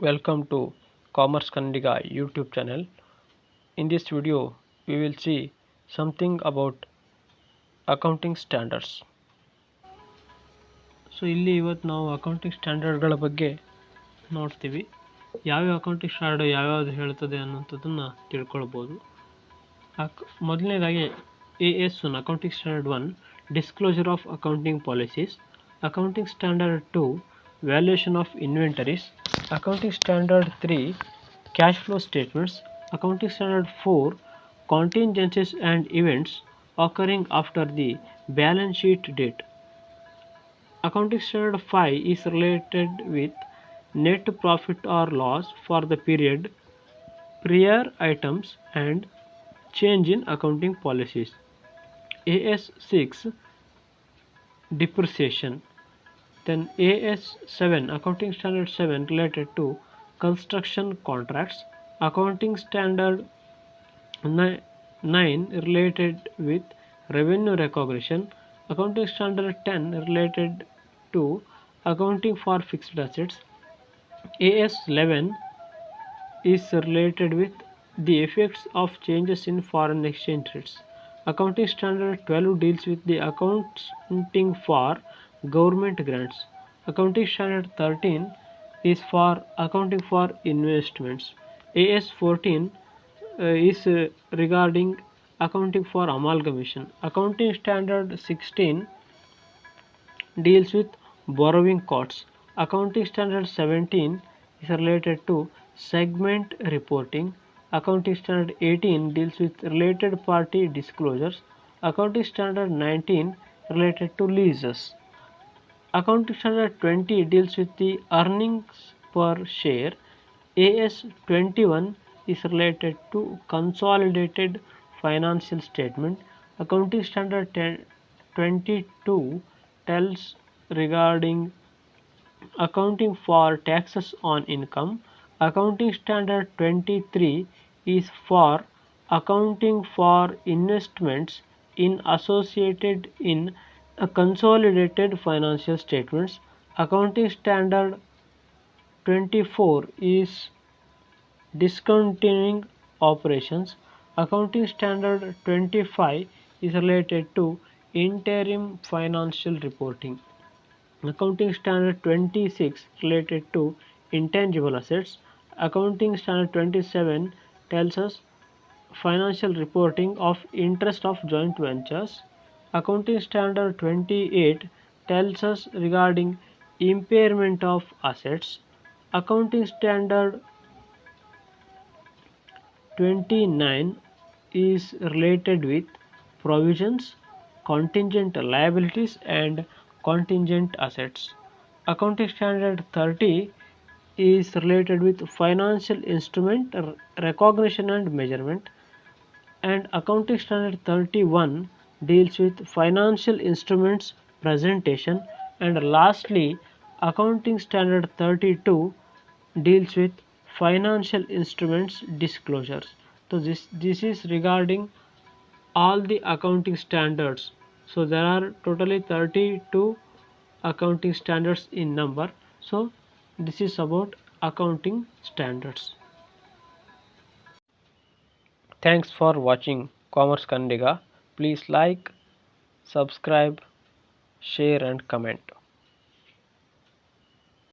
Welcome to Commerce Kannadiga YouTube channel. In this video, we will see something about accounting standards. So ಇಲ್ಲಿ ಇವತ್ತು ನಾವು accounting ಸ್ಟ್ಯಾಂಡರ್ಡ್ಗಳ ಬಗ್ಗೆ ನೋಡ್ತೀವಿ. ಯಾವ್ಯಾವ ಅಕೌಂಟಿಂಗ್ ಸ್ಟ್ಯಾಂಡರ್ಡ್ ಯಾವ್ಯಾವುದು ಹೇಳ್ತದೆ ಅನ್ನೋಂಥದ್ದನ್ನು ತಿಳ್ಕೊಳ್ಬೋದು. ಮೊದಲನೇದಾಗಿ AS1 accounting standard 1 disclosure of accounting policies. Accounting standard 2 valuation of inventories. Accounting standard 3 cash flow statements. Accounting standard 4 contingencies and events occurring after the balance sheet date. Accounting standard 5 is related with net profit or loss for the period, prior items and change in accounting policies. AS6 depreciation. Then AS7 accounting standard 7 related to construction contracts. Accounting standard 9 related with revenue recognition. Accounting standard 10 related to accounting for fixed assets. AS11 is related with the effects of changes in foreign exchange rates. Accounting standard 12 deals with the accounting for government grants. Accounting standard 13 is for accounting for investments. AS14 is regarding accounting for amalgamation. Accounting standard 16 deals with borrowing costs. Accounting standard 17 is related to segment reporting. Accounting standard 18 deals with related party disclosures. Accounting standard 19 related to leases. Accounting standard 20 deals with the earnings per share. AS21 is related to consolidated financial statement. Accounting standard 22 tells regarding accounting for taxes on income. Accounting standard 23 is for accounting for investments in associated in consolidated financial statements. Accounting standard 24 is discontinuing operations. Accounting standard 25 is related to interim financial reporting. Accounting standard 26 related to intangible assets. Accounting standard 27 tells us financial reporting of interest of joint ventures. Accounting standard 28 tells us regarding impairment of assets. Accounting standard 29 is related with provisions, contingent liabilities and contingent assets. Accounting standard 30 is related with financial instrument recognition and measurement. And accounting standard 31 deals with financial instruments presentation. And lastly, accounting standard 32 deals with financial instruments disclosures. So this is regarding all the accounting standards. So there are totally 32 accounting standards in number. So this is about accounting standards. Thanks for watching Commerce Kannadiga. Please like, subscribe, share and comment.